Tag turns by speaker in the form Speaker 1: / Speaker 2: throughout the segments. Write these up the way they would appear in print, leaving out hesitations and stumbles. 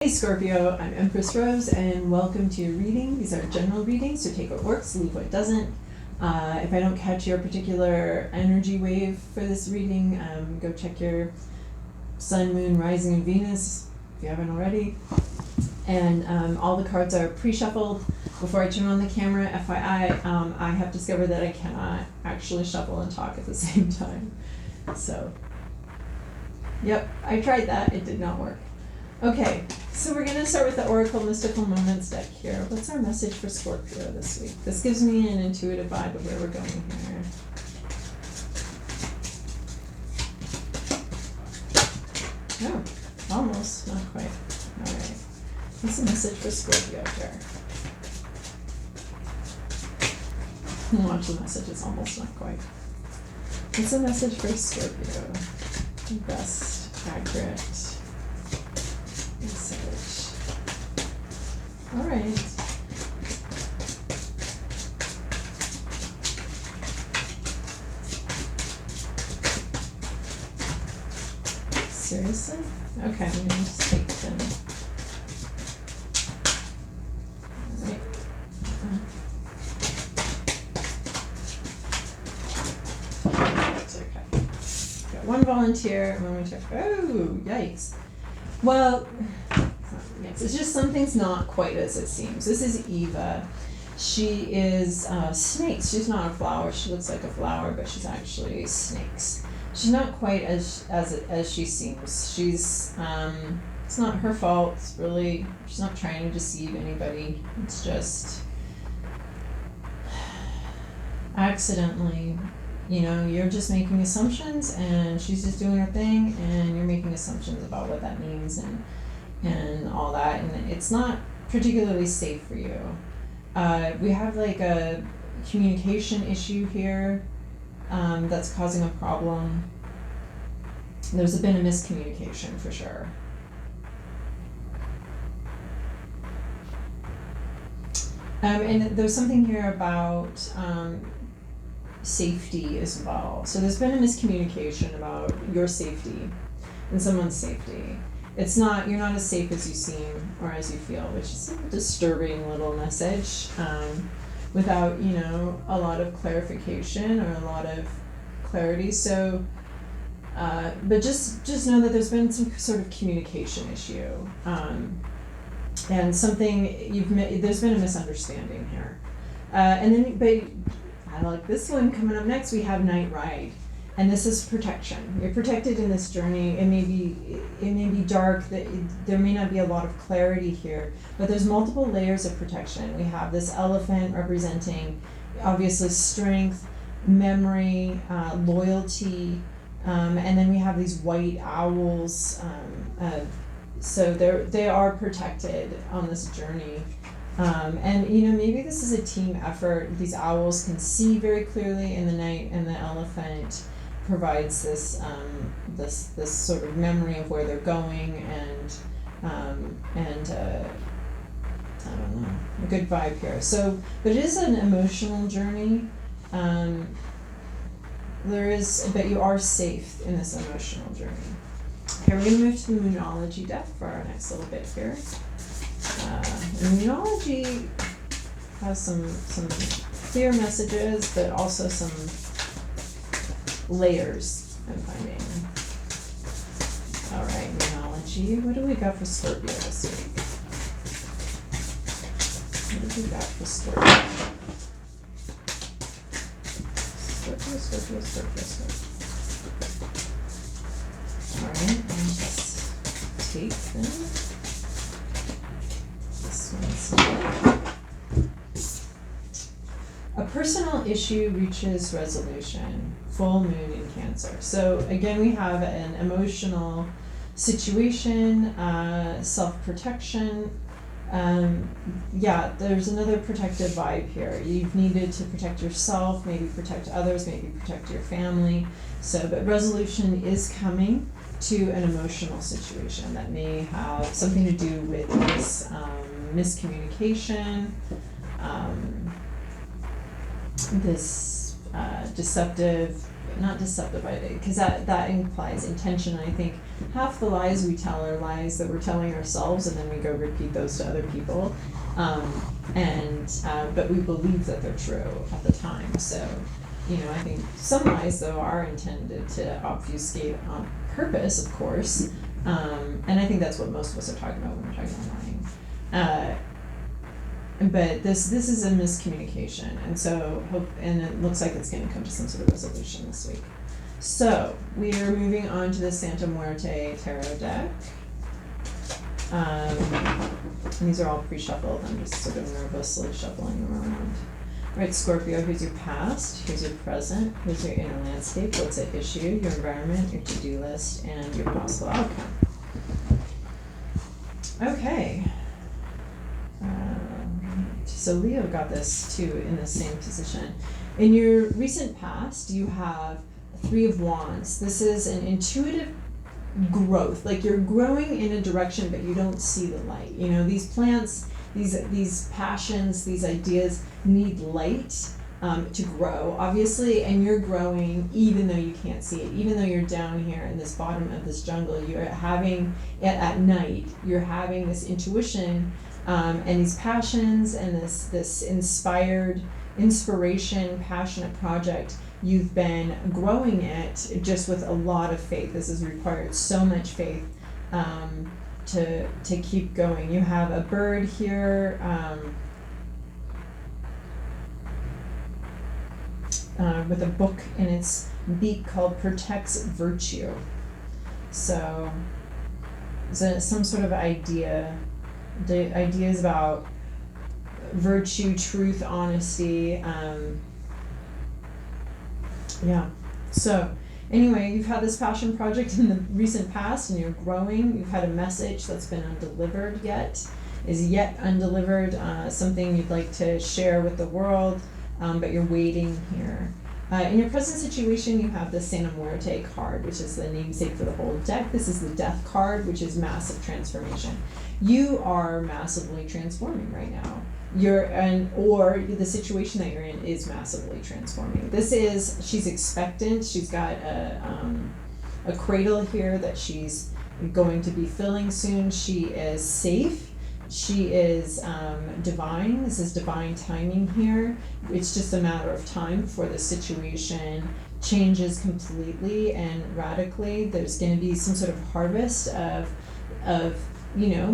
Speaker 1: Hey Scorpio, I'm Empress Rose and welcome to your reading. These are general readings, so take what works, leave what doesn't. If I don't catch your particular energy wave for this reading, go check your Sun, Moon, Rising, and Venus if you haven't already. And all the cards are pre-shuffled. Before I turn on the camera, FYI, I have discovered that I cannot actually shuffle and talk at the same time. So, yep, I tried that, it did not work. Okay, so we're going to start with the Oracle Mystical Moments deck here. What's our message for Scorpio this week? This gives me an intuitive vibe of where we're going here. Oh, almost, not quite. Alright, what's the message for Scorpio here? Watch the message, it's almost not quite. What's the message for Scorpio? Best, accurate message. Alright. Seriously? Okay, I'm gonna just take them. Alright. That's okay. Got one volunteer, oh, yikes. Well, yes, it's just something's not quite as it seems. This is Eva. She is snakes. She's not a flower. She looks like a flower, but she's actually snakes. She's not quite as she seems. She's it's not her fault. It's really, she's not trying to deceive anybody. It's just accidentally, you know, you're just making assumptions and she's just doing her thing and you're making assumptions about what that means and all that, and it's not particularly safe for you. We have like a communication issue here that's causing a problem. There's been a miscommunication for sure. And there's something here about safety as well. So there's been a miscommunication about your safety and someone's safety. It's not, you're not as safe as you seem or as you feel, which is a disturbing little message without, you know, a lot of clarification or a lot of clarity. So, but just know that there's been some sort of communication issue and something there's been a misunderstanding here. And then, but I like this one coming up next. We have Night Ride. And this is protection. You're protected in this journey. It may be dark. There may not be a lot of clarity here, but there's multiple layers of protection. We have this elephant representing, obviously, strength, memory, loyalty, and then we have these white owls. So they are protected on this journey. And you know, maybe this is a team effort. These owls can see very clearly in the night, and the elephant provides this this sort of memory of where they're going, and I don't know, a good vibe here. So, but it is an emotional journey. But you are safe in this emotional journey. Okay, we're gonna move to the Moonology deck for our next little bit here. Moonology has some clear messages, but also some layers I'm finding. Alright, Moonology. What do we got for Scorpio this week? What do we got for Scorpio? Scorpio. Alright, and just take them. A personal issue reaches resolution. Full moon in Cancer. So again, we have an emotional situation, self-protection. Yeah, there's another protective vibe here. You've needed to protect yourself, maybe protect others, maybe protect your family. So, but resolution is coming to an emotional situation that may have something to do with this miscommunication, this deceptive not deceptive, because that implies intention. I think half the lies we tell are lies that we're telling ourselves, and then we go repeat those to other people, but we believe that they're true at the time. So, I think some lies though are intended to obfuscate on purpose, of course, and I think that's what most of us are talking about when we're talking about lying. But this is a miscommunication, and it looks like it's going to come to some sort of resolution this week. So we are moving on to the Santa Muerte tarot deck. These are all pre-shuffled. I'm just sort of nervously shuffling them around. All right, Scorpio, here's your past, here's your present, here's your inner landscape, what's at issue, your environment, your to-do list, and your possible outcome. Okay. So Leo got this too in the same position. In your recent past, you have 3 of Wands. This is an intuitive growth, like you're growing in a direction, but you don't see the light. These plants, these passions, these ideas need light to grow, obviously, and you're growing even though you can't see it. Even though you're down here in this bottom of this jungle, you're having, at night, you're having this intuition and these passions and this inspiration, passionate project. You've been growing it just with a lot of faith. This has required so much faith to keep going. You have a bird here with a book in its beak called Protects Virtue. So some sort of ideas about virtue, truth, honesty. So anyway, you've had this passion project in the recent past and you're growing. You've had a message that's been undelivered is yet undelivered, something you'd like to share with the world, but you're waiting here. In your present situation, you have the Santa Muerte card, which is the namesake for the whole deck. This is the Death card, which is massive transformation. You are massively transforming right now. Or the situation that you're in is massively transforming. She's expectant. She's got a cradle here that she's going to be filling soon. She is safe. She is divine. This is divine timing here. It's just a matter of time before the situation changes completely and radically. There's going to be some sort of harvest of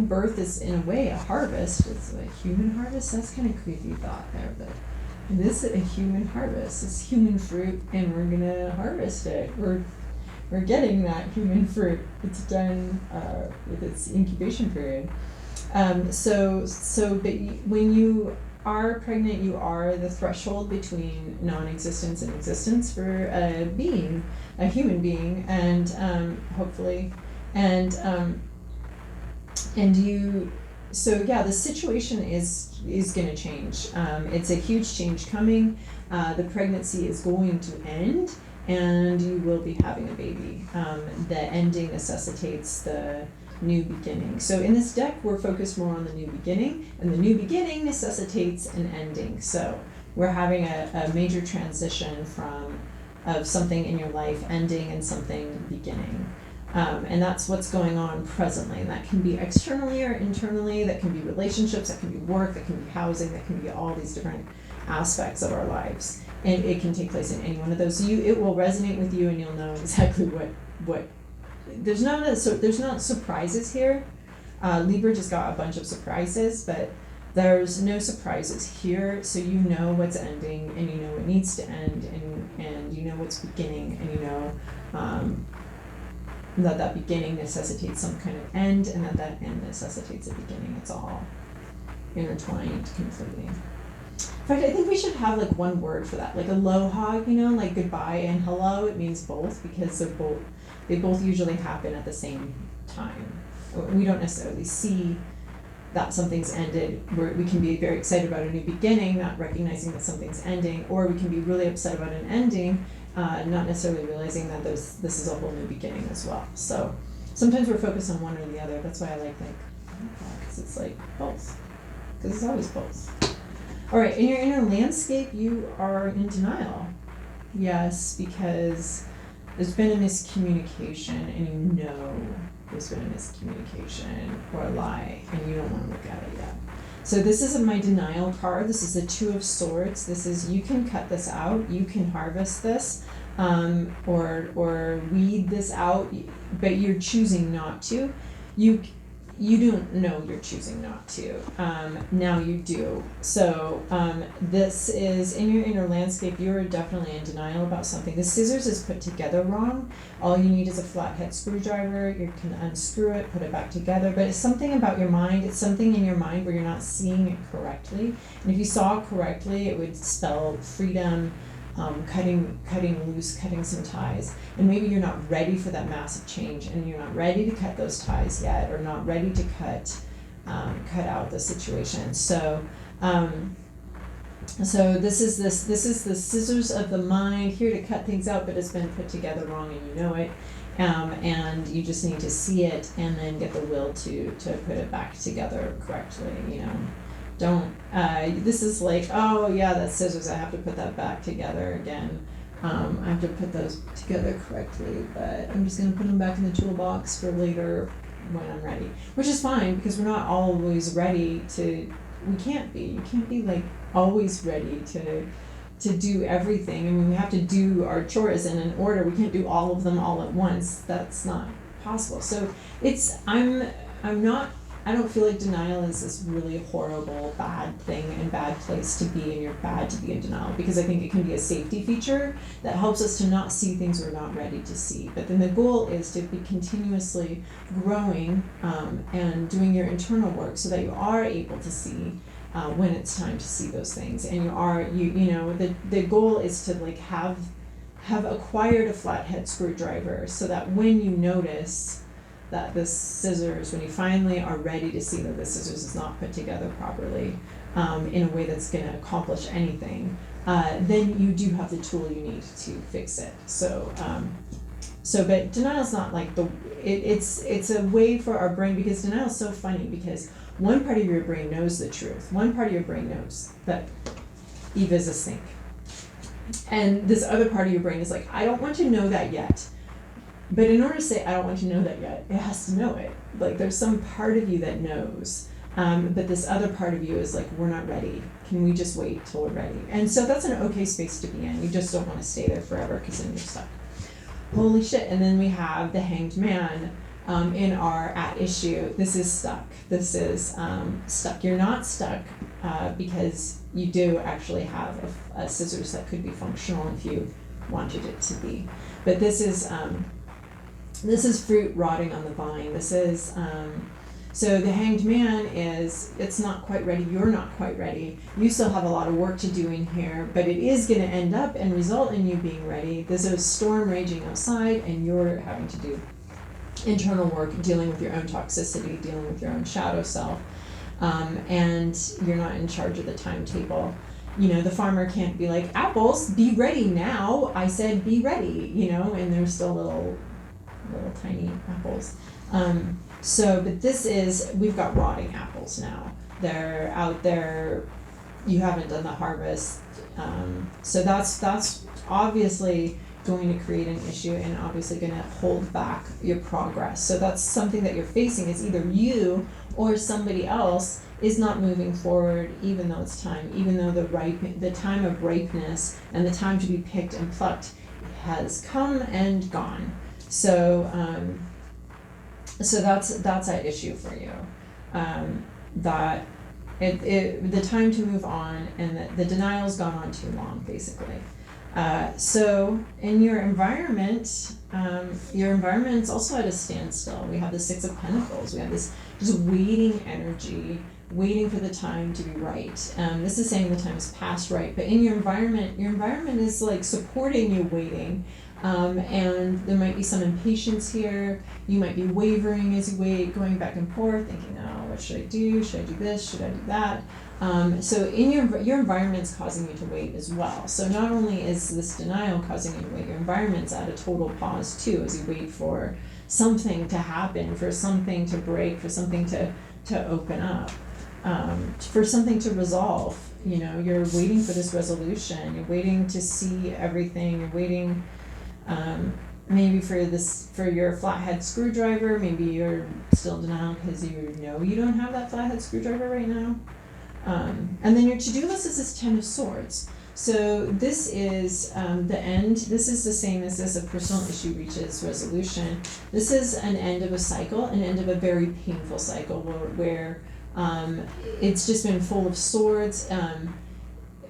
Speaker 1: birth is in a way a harvest. It's a human harvest. That's kind of creepy thought there, but this is a human harvest. It's human fruit, and we're gonna harvest it. We're getting that human fruit. It's done with its incubation period. But when you are pregnant, you are the threshold between non-existence and existence for a human being, and hopefully, the situation is going to change. It's a huge change coming. The pregnancy is going to end, and you will be having a baby. The ending necessitates the new beginning. So in this deck, we're focused more on the new beginning, and the new beginning necessitates an ending. So we're having a major transition of something in your life ending and something beginning. And that's what's going on presently. And that can be externally or internally, that can be relationships, that can be work, that can be housing, that can be all these different aspects of our lives. And it can take place in any one of those. So it will resonate with you, and you'll know exactly what there's not surprises here. Libra just got a bunch of surprises, but there's no surprises here. So you know what's ending, and you know what needs to end, and you know what's beginning, and you know that beginning necessitates some kind of end, and that end necessitates a beginning. It's all intertwined completely. In fact, I think we should have one word for that, like aloha, like goodbye and hello. It means both, because they both usually happen at the same time. We don't necessarily see that something's ended. We can be very excited about a new beginning, not recognizing that something's ending, or we can be really upset about an ending, not necessarily realizing that this is a whole new beginning as well. So sometimes we're focused on one or the other. That's why I like because it's both. Because it's always both. All right, in your inner landscape, you are in denial. Yes, because there's been a miscommunication and you know there's been a miscommunication or a lie and you don't want to look at it yet. So this is my denial card. This is the Two of Swords. This is, you can cut this out, you can harvest this, or weed this out, but you're choosing not to. You don't know you're choosing not to. Now you do. So this is, in your inner landscape, you're definitely in denial about something. The scissors is put together wrong. All you need is a flathead screwdriver. You can unscrew it, put it back together. But it's something about your mind. It's something in your mind where you're not seeing it correctly. And if you saw it correctly, it would spell freedom, cutting loose, cutting some ties, and maybe you're not ready for that massive change, and you're not ready to cut those ties yet, or not ready to cut out the situation. So this is the scissors of the mind, here to cut things out, but it's been put together wrong, and you know it, and you just need to see it, and then get the will to put it back together correctly. Don't, this is like, oh yeah, that's scissors, I have to put that back together again. I have to put those together correctly, but I'm just gonna put them back in the toolbox for later when I'm ready. Which is fine, because we're not always ready to, you can't be like always ready to do everything. I mean, we have to do our chores in an order, we can't do all of them all at once, that's not possible. So it's, I don't feel like denial is this really horrible, bad thing and bad place to be, and you're bad to be in denial, because I think it can be a safety feature that helps us to not see things we're not ready to see. But then the goal is to be continuously growing and doing your internal work so that you are able to see when it's time to see those things. And the goal is to like have acquired a flathead screwdriver, so that when you notice that the scissors, when you finally are ready to see that the scissors is not put together properly in a way that's going to accomplish anything, then you do have the tool you need to fix it. But denial's not like it's a way for our brain, because denial's so funny, because one part of your brain knows the truth. One part of your brain knows that Eve is a snake. And this other part of your brain is like, I don't want to know that yet. But in order to say, I don't want to know that yet, it has to know it. Like, there's some part of you that knows, but this other part of you is like, we're not ready. Can we just wait till we're ready? And so that's an okay space to be in. You just don't want to stay there forever, because then you're stuck. Holy shit. And then we have the Hanged Man in our at issue. This is stuck. This is stuck. You're not stuck because you do actually have a scissors that could be functional if you wanted it to be. But this is fruit rotting on the vine. This is, so the Hanged Man is, it's not quite ready, you're not quite ready, you still have a lot of work to do in here, but it is going to end up and result in you being ready. There's a storm raging outside, and you're having to do internal work, dealing with your own toxicity, dealing with your own shadow self, and you're not in charge of the timetable. The farmer can't be like, apples, be ready now, I said be ready, and they're still little tiny apples. But this is, we've got rotting apples now. They're out there, you haven't done the harvest. So that's obviously going to create an issue, and obviously going to hold back your progress. So that's something that you're facing, is either you or somebody else is not moving forward, even though it's time, even though the time of ripeness and the time to be picked and plucked has come and gone. So that's an issue for you. That the time to move on, and the denial's gone on too long, basically. So in your environment's also at a standstill. We have the Six of Pentacles. We have this just waiting energy, waiting for the time to be right. This is saying the time is past right, but in your environment is like supporting you waiting. And there might be some impatience here. You might be wavering as you wait, going back and forth, thinking, oh, what should I do? Should I do this? Should I do that? So in your environment's causing you to wait as well. So not only is this denial causing you to wait, your environment's at a total pause too, as you wait for something to happen, for something to break, for something to open up. for something to resolve. You know, you're waiting for this resolution, you're waiting to see everything, you're waiting, maybe for your flathead screwdriver, maybe you're still in denial because you know you don't have that flathead screwdriver right now. And then your to-do list is this 10 of Swords. So this is the end. This is the same as this, a personal issue reaches resolution. This is an end of a cycle, an end of a very painful cycle where it's just been full of swords,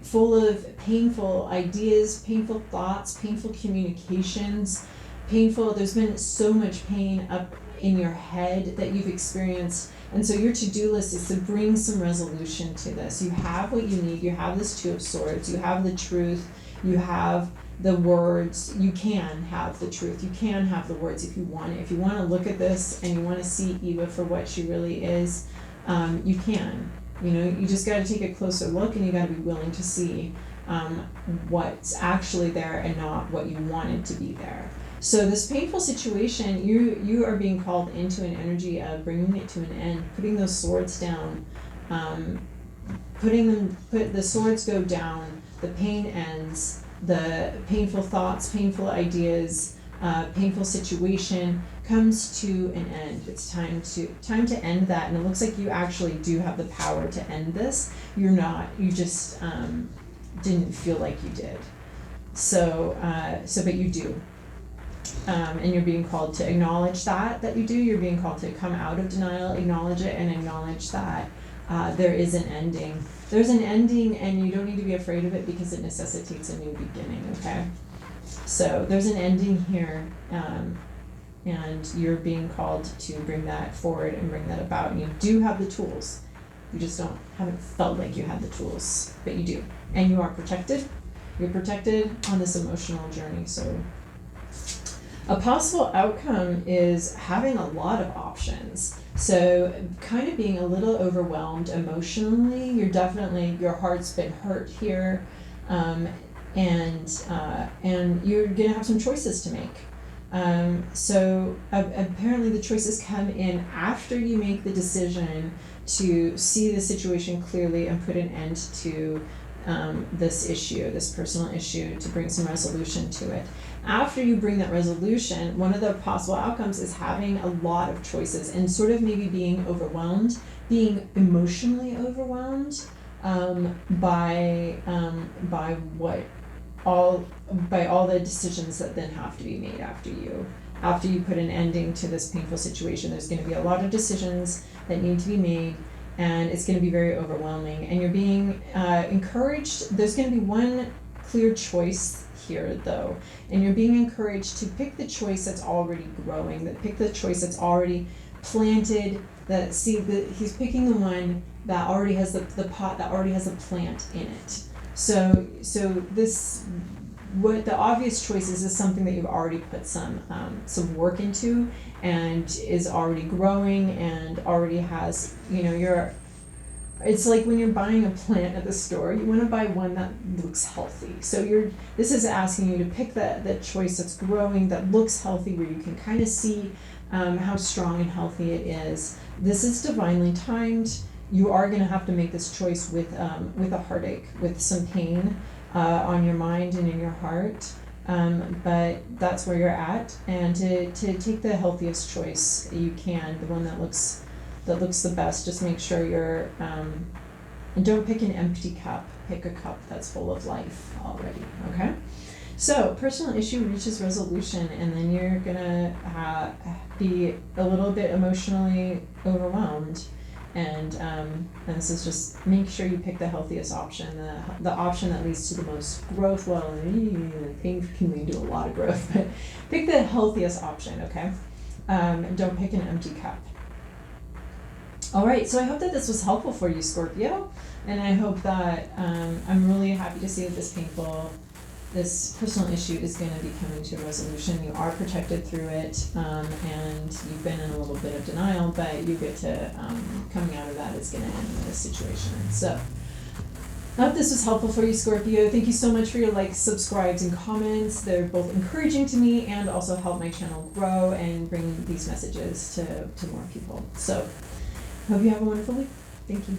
Speaker 1: full of painful ideas, painful thoughts, painful communications, there's been so much pain up in your head that you've experienced. And so your to-do list is to bring some resolution to this. You have what you need. You have this 2 of Swords. You have the truth. You have the words. You can have the truth. You can have the words if you want it. If you want to look at this and you want to see Eva for what she really is, you can. You know, you just got to take a closer look, and you got to be willing to see what's actually there and not what you wanted to be there. So this painful situation, you are being called into an energy of bringing it to an end, putting those swords down, the swords go down, the pain ends, the painful thoughts, painful ideas, painful situation comes to an end. It's time to end that, and it looks like you actually do have the power to end this. You just didn't feel like you did. So but you do. And you're being called to acknowledge that you do. You're being called to come out of denial, acknowledge it, and acknowledge that there is an ending. There's an ending, and you don't need to be afraid of it because it necessitates a new beginning, okay? So there's an ending here, and you're being called to bring that forward and bring that about. And you do have the tools. You just haven't felt like you had the tools, but you do. And you are protected. You're protected on this emotional journey, so a possible outcome is having a lot of options. So kind of being a little overwhelmed emotionally. Your heart's been hurt here, and you're gonna have some choices to make. So apparently the choices come in after you make the decision to see the situation clearly and put an end to this personal issue, to bring some resolution to it. After you bring that resolution, one of the possible outcomes is having a lot of choices and sort of maybe being overwhelmed, being emotionally overwhelmed by all the decisions that then have to be made after you put an ending to this painful situation. There's going to be a lot of decisions that need to be made, and it's going to be very overwhelming, and you're being encouraged. There's going to be one clear choice here though, and you're being encouraged to pick the choice that's already growing, pick the choice that's already planted, he's picking the one that already has the pot that already has a plant in it. So this, what the obvious choice is something that you've already put some work into and is already growing and already has, it's like when you're buying a plant at the store, you want to buy one that looks healthy. So this is asking you to pick that choice that's growing, that looks healthy, where you can kind of see how strong and healthy it is. This is divinely timed. You are going to have to make this choice with a heartache, with some pain on your mind and in your heart. But that's where you're at, and to take the healthiest choice you can, the one that looks the best. Just make sure you're, and don't pick an empty cup, pick a cup that's full of life already, okay? So personal issue reaches resolution, and then you're gonna be a little bit emotionally overwhelmed, and this is just, make sure you pick the healthiest option, the option that leads to the most growth. Well, pain can lead to a lot of growth, but pick the healthiest option, okay? And don't pick an empty cup. All right, so I hope that this was helpful for you, Scorpio, and I hope that I'm really happy to see that this personal issue is going to be coming to a resolution. You are protected through it, and you've been in a little bit of denial, but you get to, coming out of that is going to end this situation. So I hope this was helpful for you, Scorpio. Thank you so much for your likes, subscribes, and comments. They're both encouraging to me and also help my channel grow and bring these messages to more people. So hope you have a wonderful week. Thank you.